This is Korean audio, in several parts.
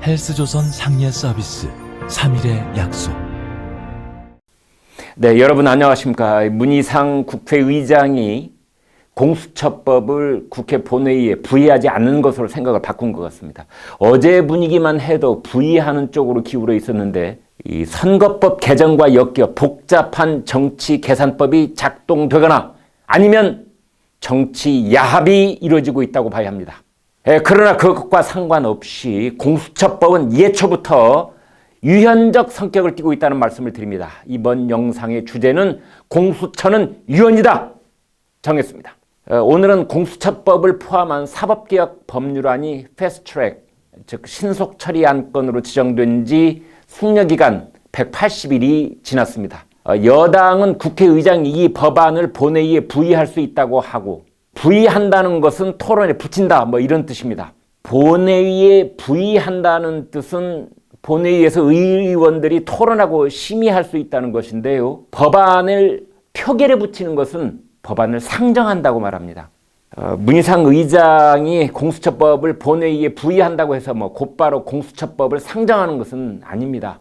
헬스조선 상례 서비스 3일의 약속. 네, 여러분 안녕하십니까. 문희상 국회의장이 공수처법을 국회 본회의에 부의하지 않는 것으로 생각을 바꾼 것 같습니다. 어제 분위기만 해도 부의하는 쪽으로 기울어 있었는데 이 선거법 개정과 엮여 복잡한 정치 계산법이 작동되거나 아니면 정치 야합이 이루어지고 있다고 봐야 합니다. 그러나 그것과 상관없이 공수처법은 예초부터 유연적 성격을 띠고 있다는 말씀을 드립니다. 이번 영상의 주제는 공수처는 유연이다 정했습니다. 오늘은 공수처법을 포함한 사법개혁 법률안이 패스트트랙, 즉 신속 처리 안건으로 지정된 지 숙려기간 180일이 지났습니다. 여당은 국회의장이 이 법안을 본회의에 부의할 수 있다고 하고, 부의한다는 것은 토론에 붙인다 이런 뜻입니다. 본회의에 부의한다는 뜻은 본회의에서 의원들이 토론하고 심의할 수 있다는 것인데요. 법안을 표결에 붙이는 것은 법안을 상정한다고 말합니다. 문희상 의장이 공수처법을 본회의에 부의한다고 해서 곧바로 공수처법을 상정하는 것은 아닙니다.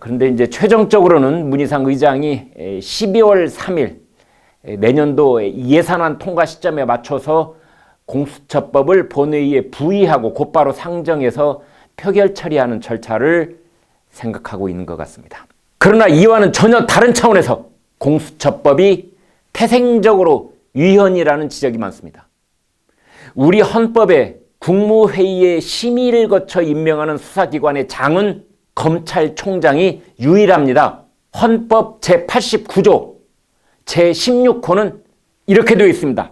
그런데 이제 최종적으로는 문희상 의장이 12월 3일 내년도 예산안 통과 시점에 맞춰서 공수처법을 본회의에 부의하고 곧바로 상정해서 표결 처리하는 절차를 생각하고 있는 것 같습니다. 그러나 이와는 전혀 다른 차원에서 공수처법이 태생적으로 유연이라는 지적이 많습니다. 우리 헌법에 국무회의의 심의를 거쳐 임명하는 수사기관의 장은 검찰총장이 유일합니다. 헌법 제89조 제16호는 이렇게 되어 있습니다.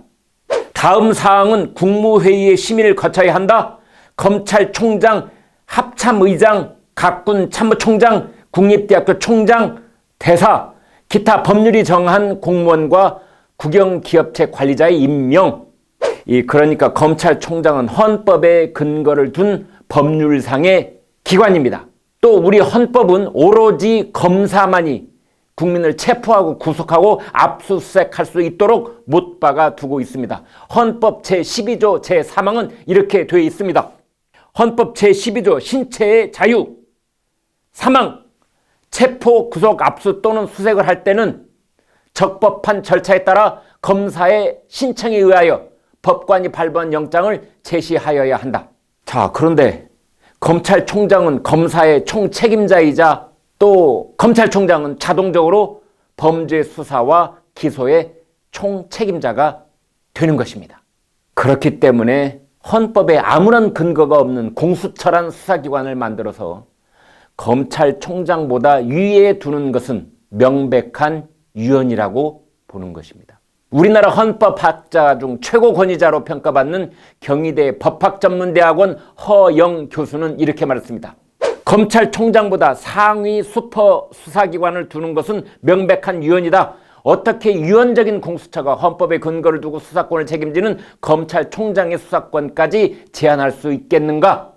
다음 사항은 국무회의의 심의를 거쳐야 한다. 검찰총장, 합참의장, 각군 참모총장, 국립대학교 총장, 대사, 기타 법률이 정한 공무원과 국영기업체 관리자의 임명. 그러니까 검찰총장은 헌법에 근거를 둔 법률상의 기관입니다. 또 우리 헌법은 오로지 검사만이 국민을 체포하고 구속하고 압수수색할 수 있도록 못 박아 두고 있습니다. 헌법 제12조 제3항은 이렇게 되어 있습니다. 헌법 제12조 신체의 자유 3항 체포, 구속, 압수 또는 수색을 할 때는 적법한 절차에 따라 검사의 신청에 의하여 법관이 발부한 영장을 제시하여야 한다. 자, 그런데 검찰총장은 검사의 총책임자이자 또 검찰총장은 자동적으로 범죄 수사와 기소의 총책임자가 되는 것입니다. 그렇기 때문에 헌법에 아무런 근거가 없는 공수처란 수사기관을 만들어서 검찰총장보다 위에 두는 것은 명백한 유연이라고 보는 것입니다. 우리나라 헌법학자 중 최고 권위자로 평가받는 경희대 법학전문대학원 허영 교수는 이렇게 말했습니다. 검찰총장보다 상위 슈퍼 수사기관을 두는 것은 명백한 유연이다. 어떻게 유연적인 공수처가 헌법에 근거를 두고 수사권을 책임지는 검찰총장의 수사권까지 제한할 수 있겠는가?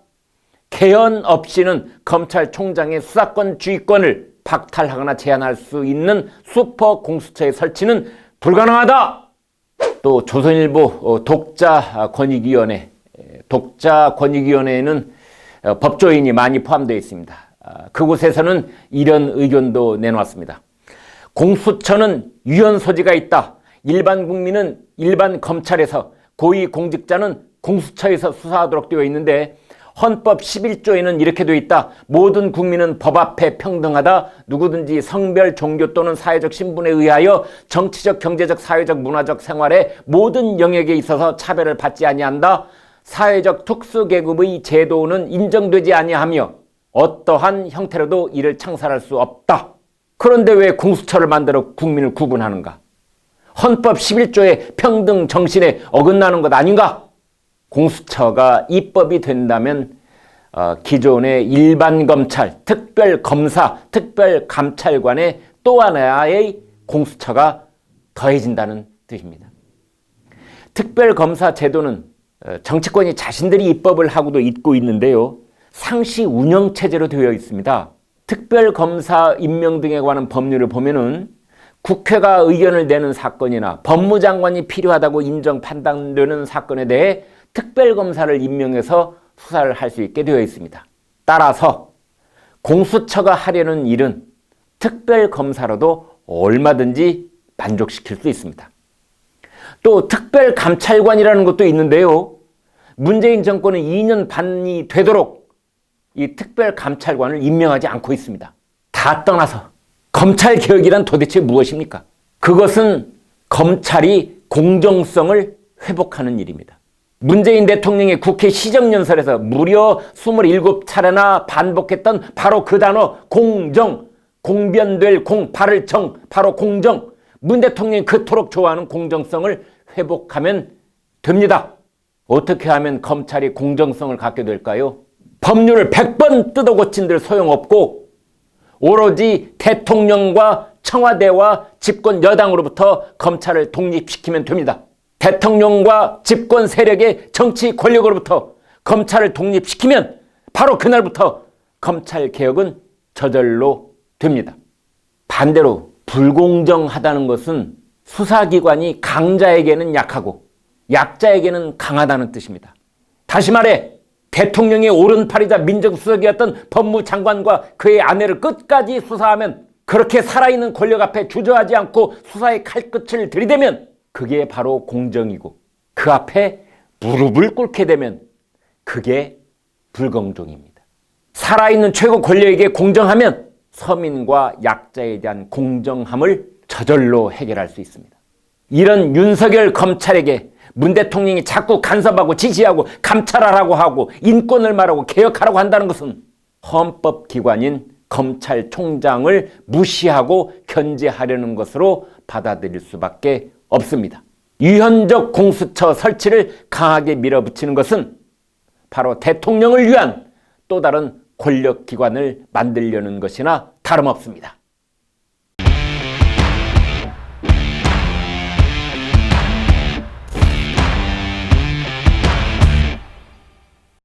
개헌 없이는 검찰총장의 수사권 주의권을 박탈하거나 제한할 수 있는 슈퍼 공수처의 설치는 불가능하다. 또 조선일보 독자권익위원회에는 법조인이 많이 포함되어 있습니다. 그곳에서는 이런 의견도 내놓았습니다. 공수처는 유연 소지가 있다. 일반 국민은 일반 검찰에서, 고위공직자는 공수처에서 수사하도록 되어 있는데 헌법 11조에는 이렇게 되어 있다. 모든 국민은 법 앞에 평등하다. 누구든지 성별, 종교 또는 사회적 신분에 의하여 정치적, 경제적, 사회적, 문화적 생활의 모든 영역에 있어서 차별을 받지 아니한다. 사회적 특수계급의 제도는 인정되지 아니하며 어떠한 형태로도 이를 창살할 수 없다. 그런데 왜 공수처를 만들어 국민을 구분하는가? 헌법 11조의 평등 정신에 어긋나는 것 아닌가? 공수처가 입법이 된다면 기존의 일반 검찰, 특별 검사, 특별 감찰관의 또 하나의 공수처가 더해진다는 뜻입니다. 특별 검사 제도는 정치권이 자신들이 입법을 하고도 있고 있는데요. 상시 운영 체제로 되어 있습니다. 특별 검사 임명 등에 관한 법률을 보면은 국회가 의견을 내는 사건이나 법무장관이 필요하다고 인정 판단되는 사건에 대해 특별검사를 임명해서 수사를 할 수 있게 되어 있습니다. 따라서 공수처가 하려는 일은 특별검사로도 얼마든지 만족시킬 수 있습니다. 또 특별감찰관이라는 것도 있는데요. 문재인 정권은 2년 반이 되도록 이 특별감찰관을 임명하지 않고 있습니다. 다 떠나서 검찰개혁이란 도대체 무엇입니까? 그것은 검찰이 공정성을 회복하는 일입니다. 문재인 대통령의 국회 시정연설에서 무려 27차례나 반복했던 바로 그 단어 공정, 공변될 공, 발을 정, 바로 공정. 문 대통령이 그토록 좋아하는 공정성을 회복하면 됩니다. 어떻게 하면 검찰이 공정성을 갖게 될까요? 법률을 100번 뜯어 고친들 소용없고 오로지 대통령과 청와대와 집권 여당으로부터 검찰을 독립시키면 됩니다. 대통령과 집권 세력의 정치 권력으로부터 검찰을 독립시키면 바로 그날부터 검찰 개혁은 저절로 됩니다. 반대로 불공정하다는 것은 수사기관이 강자에게는 약하고 약자에게는 강하다는 뜻입니다. 다시 말해 대통령의 오른팔이자 민정수석이었던 법무장관과 그의 아내를 끝까지 수사하면, 그렇게 살아있는 권력 앞에 주저하지 않고 수사의 칼끝을 들이대면 그게 바로 공정이고, 그 앞에 무릎을 꿇게 되면 그게 불공정입니다. 살아있는 최고 권력에게 공정하면 서민과 약자에 대한 공정함을 저절로 해결할 수 있습니다. 이런 윤석열 검찰에게 문 대통령이 자꾸 간섭하고 지시하고 감찰하라고 하고 인권을 말하고 개혁하라고 한다는 것은 헌법기관인 검찰총장을 무시하고 견제하려는 것으로 받아들일 수밖에 없습니다. 유연적 공수처 설치를 강하게 밀어붙이는 것은 바로 대통령을 위한 또 다른 권력기관을 만들려는 것이나 다름없습니다.